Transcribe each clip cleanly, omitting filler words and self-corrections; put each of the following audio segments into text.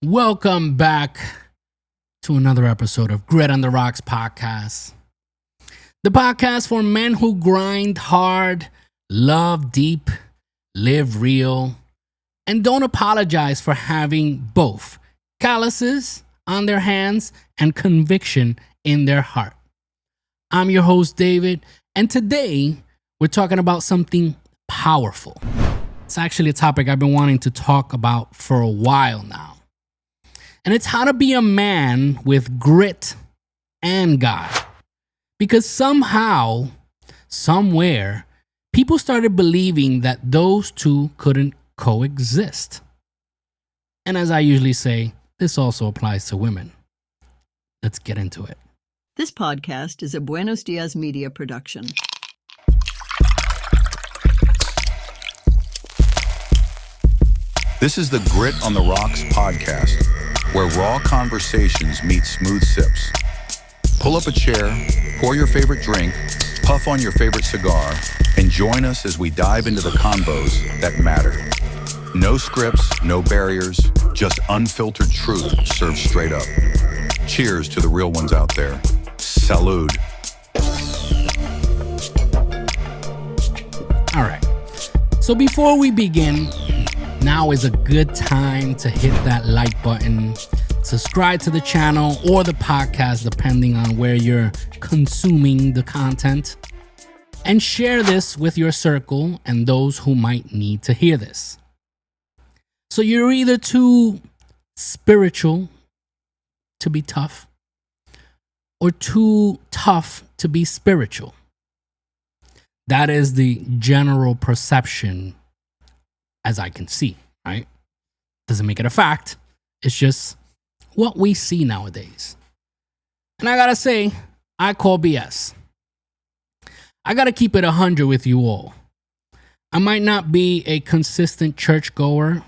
Welcome back to another episode of Grit on the Rocks podcast. The podcast for men who grind hard, love deep, live real, and don't apologize for having both calluses on their hands and conviction in their heart. I'm your host, David, and today we're talking about something powerful. It's actually a topic I've been wanting to talk about for a while now. And it's how to be a man with grit and God. Because somehow, somewhere, people started believing that those two couldn't coexist. And as I usually say, this also applies to women. Let's get into it. This podcast is a Buenos Dias Media production. This is the Grit on the Rocks podcast, where raw conversations meet smooth sips. Pull up a chair, pour your favorite drink, puff on your favorite cigar, and join us as we dive into the convos that matter. No scripts, no barriers, just unfiltered truth served straight up. Cheers to the real ones out there. Salud. All right. So before we begin, now is a good time to hit that like button, subscribe to the channel or the podcast, depending on where you're consuming the content, and share this with your circle and those who might need to hear this. So you're either too spiritual to be tough or too tough to be spiritual. That is the general perception as I can see, right? Doesn't make it a fact. It's just what we see nowadays. And I gotta say, I call BS. I gotta keep it 100 with you all. I might not be a consistent churchgoer,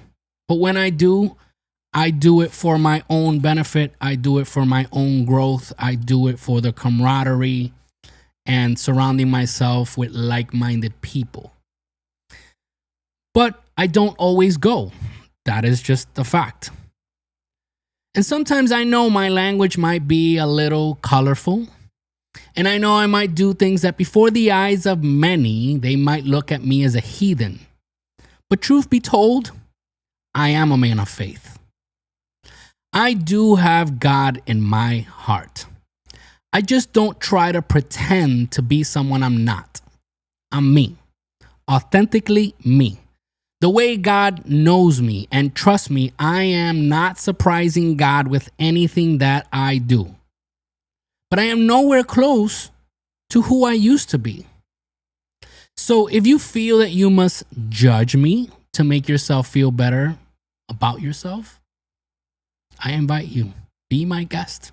but when I do it for my own benefit. I do it for my own growth. I do it for the camaraderie and surrounding myself with like-minded people. But I don't always go. That is just the fact. And sometimes I know my language might be a little colorful. And I know I might do things that before the eyes of many, they might look at me as a heathen. But truth be told, I am a man of faith. I do have God in my heart. I just don't try to pretend to be someone I'm not. I'm me. Authentically me. The way God knows me and trusts me, I am not surprising God with anything that I do. But I am nowhere close to who I used to be. So if you feel that you must judge me to make yourself feel better about yourself, I invite you, be my guest.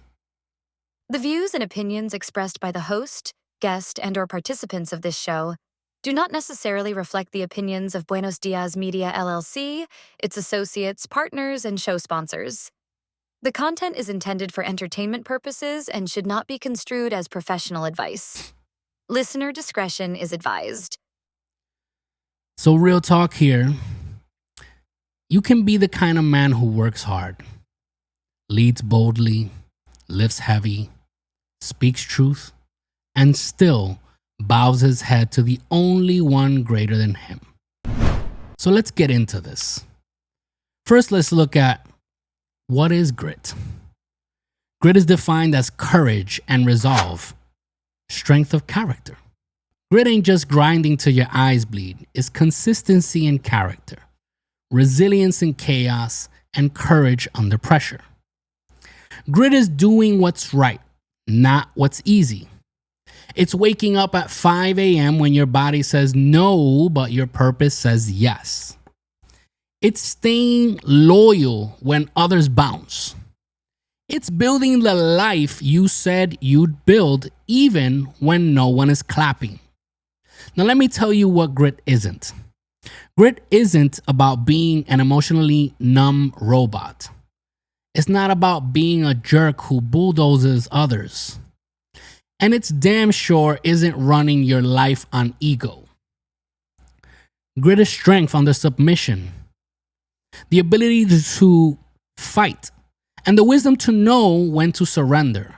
The views and opinions expressed by the host, guest, and/or participants of this show do not necessarily reflect the opinions of Buenos Dias Media LLC, its associates, partners, and show sponsors. The content is intended for entertainment purposes and should not be construed as professional advice. Listener discretion is advised. So real talk here. You can be the kind of man who works hard, leads boldly, lifts heavy, speaks truth, and still bows his head to the only one greater than him. So let's get into this. First, let's look at what is grit. Grit is defined as courage and resolve, strength of character. Grit ain't just grinding till your eyes bleed. It's consistency in character, resilience in chaos, and courage under pressure. Grit is doing what's right, not what's easy. It's waking up at 5 a.m. when your body says no, but your purpose says yes. It's staying loyal when others bounce. It's building the life you said you'd build even when no one is clapping. Now let me tell you what grit isn't. Grit isn't about being an emotionally numb robot. It's not about being a jerk who bulldozes others. And it's damn sure isn't running your life on ego. Grit is strength under submission. The ability to fight, and the wisdom to know when to surrender.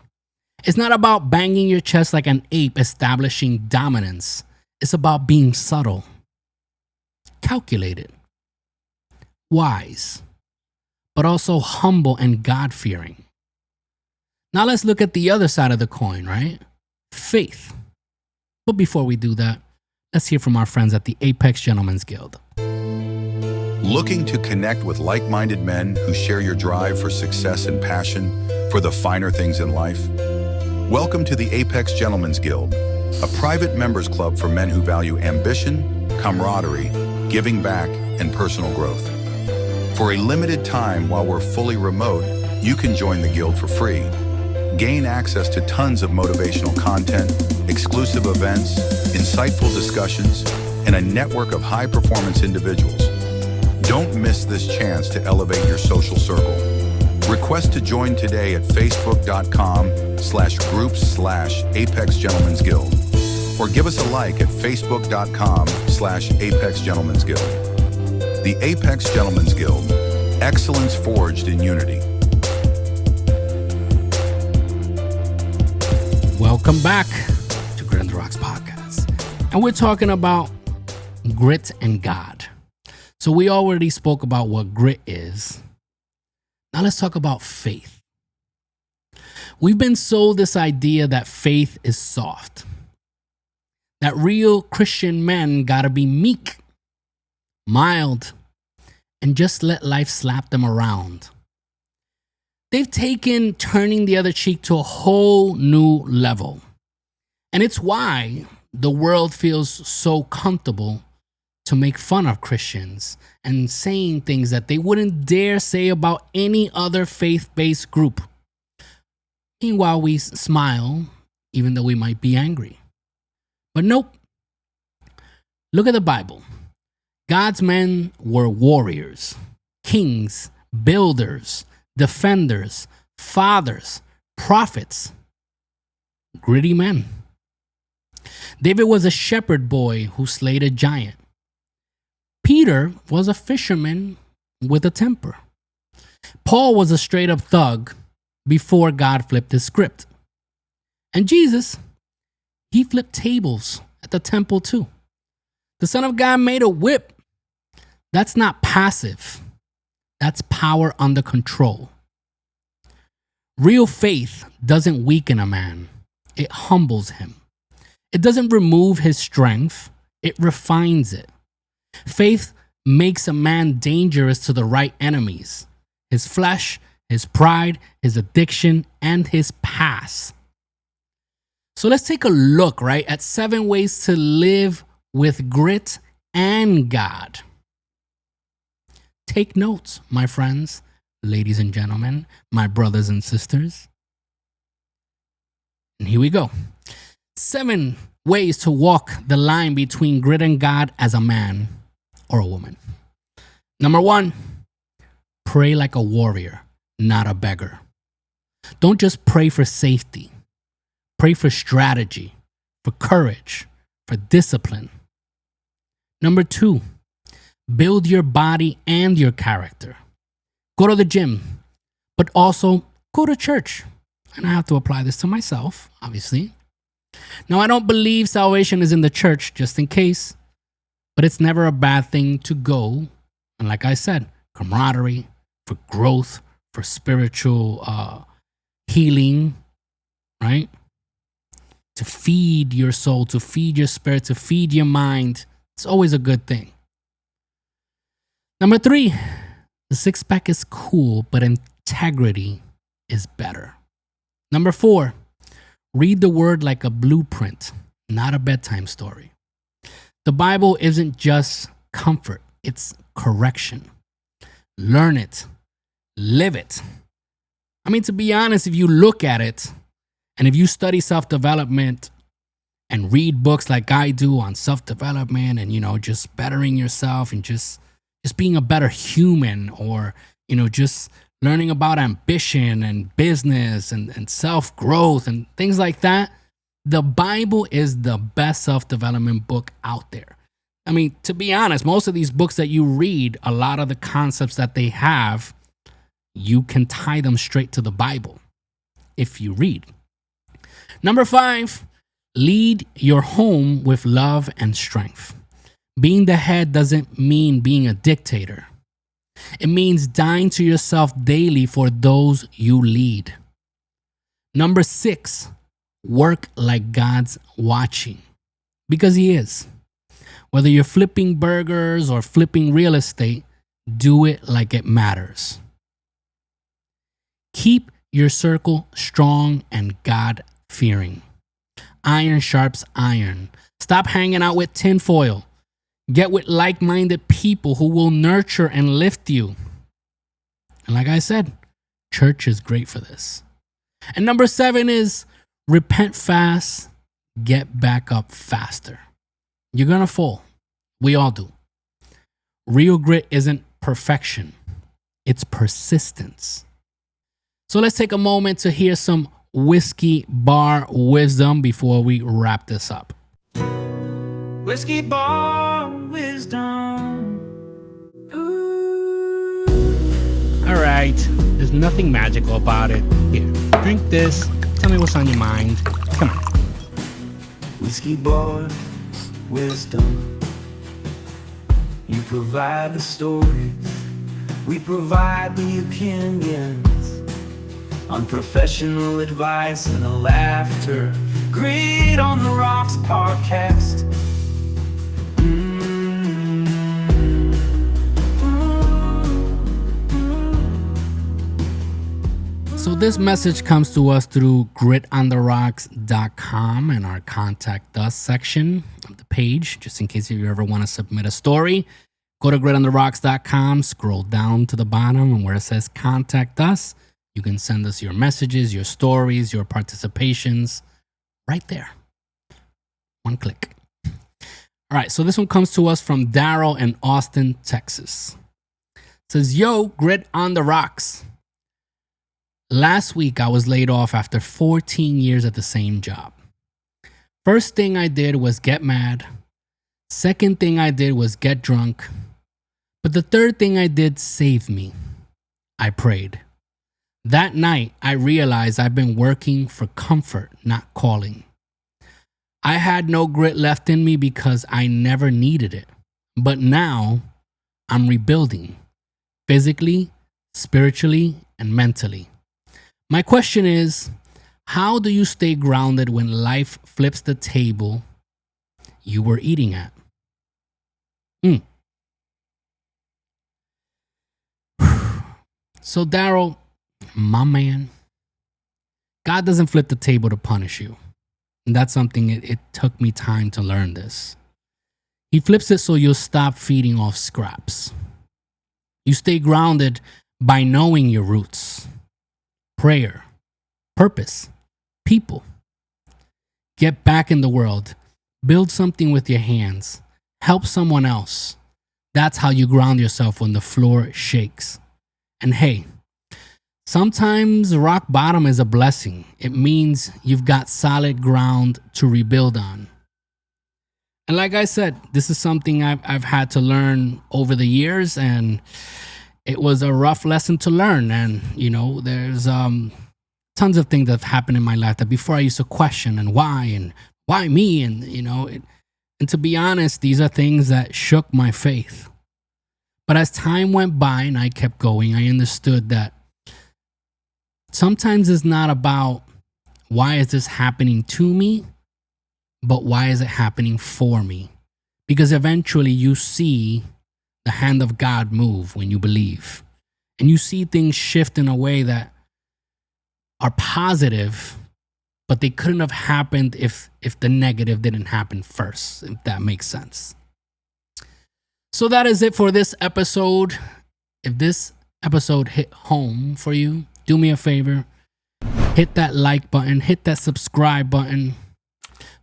It's not about banging your chest like an ape establishing dominance. It's about being subtle, calculated, wise, but also humble and God-fearing. Now let's look at the other side of the coin, right? Faith. But before we do that, let's hear from our friends at the Apex Gentlemen's Guild. Looking to connect with like-minded men who share your drive for success and passion for the finer things in life? Welcome to the Apex Gentlemen's Guild, a private members club for men who value ambition, camaraderie, giving back, and personal growth. For a limited time while we're fully remote, you can join the guild for free. Gain access to tons of motivational content, exclusive events, insightful discussions, and a network of high-performance individuals. Don't miss this chance to elevate your social circle. Request to join today at facebook.com/groups/Apex Gentlemen's Guild, or give us a like at facebook.com/Apex Gentlemen's Guild. The Apex Gentlemen's Guild, excellence forged in unity. Welcome back to Grit and the Rocks podcast. And we're talking about grit and God. So we already spoke about what grit is. Now let's talk about faith. We've been sold this idea that faith is soft, that real Christian men gotta be meek, mild, and just let life slap them around. They've taken turning the other cheek to a whole new level. And it's why the world feels so comfortable to make fun of Christians and saying things that they wouldn't dare say about any other faith-based group. Meanwhile, we smile, even though we might be angry. But nope. Look at the Bible. God's men were warriors, kings, builders, defenders, fathers, prophets, gritty men. David was a shepherd boy who slayed a giant. Peter was a fisherman with a temper. Paul was a straight up thug before God flipped his script. And Jesus, he flipped tables at the temple too. The Son of God made a whip. That's not passive. That's power under control. Real faith doesn't weaken a man. It humbles him. It doesn't remove his strength. It refines it. Faith makes a man dangerous to the right enemies: his flesh, his pride, his addiction, and his past. So let's take a look, right, at 7 ways to live with grit and God. Take notes, my friends, ladies and gentlemen, my brothers and sisters. And here we go. 7 ways to walk the line between grit and God as a man or a woman. Number 1, pray like a warrior, not a beggar. Don't just pray for safety. Pray for strategy, for courage, for discipline. Number 2, build your body and your character. Go to the gym, but also go to church. And I have to apply this to myself, obviously. Now, I don't believe salvation is in the church, just in case, but it's never a bad thing to go. And like I said, camaraderie, for growth, for spiritual healing, right? To feed your soul, to feed your spirit, to feed your mind. It's always a good thing. Number 3, the 6-pack is cool, but integrity is better. Number 4, read the word like a blueprint, not a bedtime story. The Bible isn't just comfort, it's correction. Learn it, live it. I mean, to be honest, if you look at it, and if you study self-development and read books like I do on self-development and, just bettering yourself and just being a better human, or, just learning about ambition and business and self-growth and things like that, the Bible is the best self-development book out there. I mean, to be honest, most of these books that you read, a lot of the concepts that they have, you can tie them straight to the Bible if you read. Number 5, lead your home with love and strength. Being the head doesn't mean being a dictator. It means dying to yourself daily for those you lead. Number 6, work like God's watching, because He is. Whether you're flipping burgers or flipping real estate, do it like it matters. Keep your circle strong and God-fearing. Iron sharps iron. Stop hanging out with tinfoil. Get with like-minded people who will nurture and lift you. And like I said, church is great for this. And number 7 is repent fast, get back up faster. You're going to fall. We all do. Real grit isn't perfection. It's persistence. So let's take a moment to hear some whiskey bar wisdom before we wrap this up. Whiskey bar wisdom. Ooh. All right, there's nothing magical about it. Here, drink this. Tell me what's on your mind. Come on. Whiskey bar wisdom. You provide the stories, we provide the opinions. Unprofessional advice and the laughter. Grit on the Rocks podcast. So this message comes to us through gritontheRocks.com and our Contact Us section of the page. Just in case you ever want to submit a story, go to gritontheRocks.com, scroll down to the bottom, and where it says Contact Us, you can send us your messages, your stories, your participations right there. One click. All right, so this one comes to us from Daryl in Austin, Texas. It says, yo, Grit on the Rocks. Last week, I was laid off after 14 years at the same job. First thing I did was get mad. Second thing I did was get drunk. But the third thing I did saved me. I prayed. That night, I realized I've been working for comfort, not calling. I had no grit left in me because I never needed it. But now, I'm rebuilding. Physically, spiritually, and mentally. My question is, how do you stay grounded when life flips the table you were eating at? So Daryl, my man, God doesn't flip the table to punish you. And that's something it took me time to learn this. He flips it so you'll stop feeding off scraps. You stay grounded by knowing your roots. Prayer, purpose, people. Get back in the world. Build something with your hands. Help someone else. That's how you ground yourself when the floor shakes. And hey, sometimes rock bottom is a blessing. It means you've got solid ground to rebuild on. And like I said, this is something I've had to learn over the years, and it was a rough lesson to learn. And, you know, there's tons of things that have happened in my life that before I used to question and why me? And, you know, and to be honest, these are things that shook my faith. But as time went by and I kept going, I understood that sometimes it's not about why is this happening to me, but why is it happening for me? Because eventually you see the hand of God move when you believe. And you see things shift in a way that are positive, but they couldn't have happened if the negative didn't happen first, if that makes sense. So that is it for this episode. If this episode hit home for you, do me a favor. Hit that like button. Hit that subscribe button.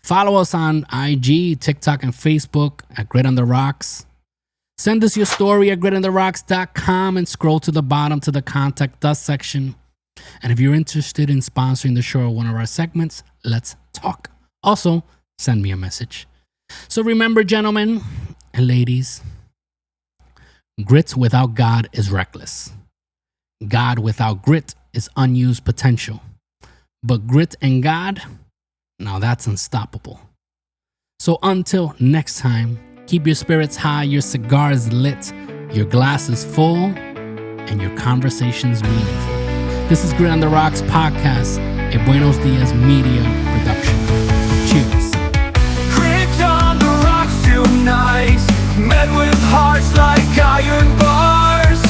Follow us on IG, TikTok, and Facebook at Grit on the Rocks. Send us your story at gritontheRocks.com and scroll to the bottom to the Contact Us section. And if you're interested in sponsoring the show or one of our segments, let's talk. Also, send me a message. So remember, gentlemen and ladies, grit without God is reckless. God without grit is unused potential. But grit and God, now that's unstoppable. So until next time, keep your spirits high, your cigars lit, your glasses full, and your conversations meaningful. This is Grit on the Rocks podcast, a Buenos Dias media production. Cheers. Grit on the rocks tonight, men with hearts like iron bars,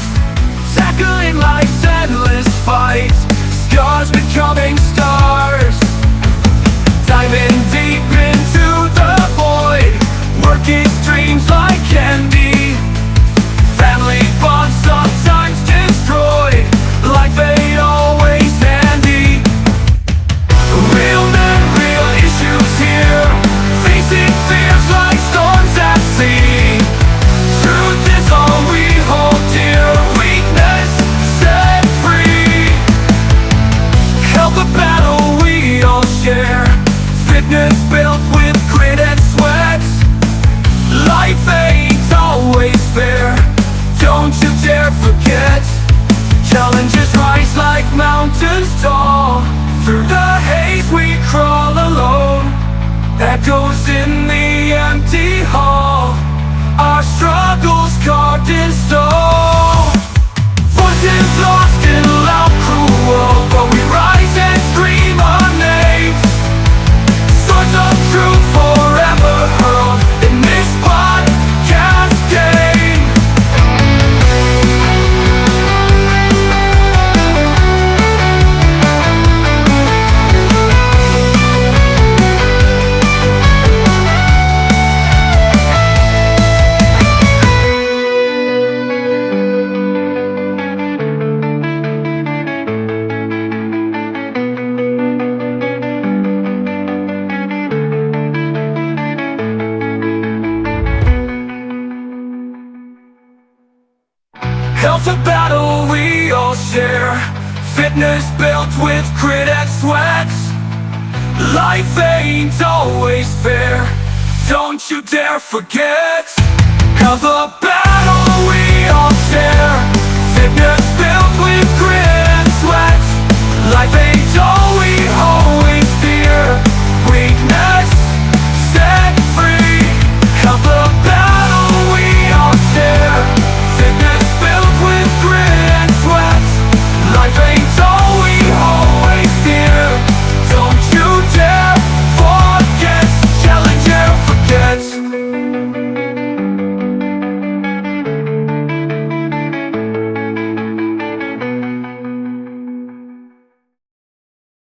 tackling life's endless fight, scars becoming stars, diving deep into the void, working dreams like candy, family bonds sometimes destroyed, life ain't always handy. Real men, real issues here, facing fears like storms at sea. Truth is all we hold dear, weakness set free. Help a battle we all share, fitness built with grit and sweat. Life ain't always fair, don't you dare forget. Challenges rise like mountains tall, through the haze we crawl alone. Echoes in the empty hall, our struggles carved in stone. Voices lost in loud cruel, but we rise and scream our names. Swords of truth forever hurled in this podcast game. Health a battle we all share, fitness built with grit and sweat. Life ain't always fair, don't you dare forget. Health a battle we all share, fitness built with grit and sweat. Life ain't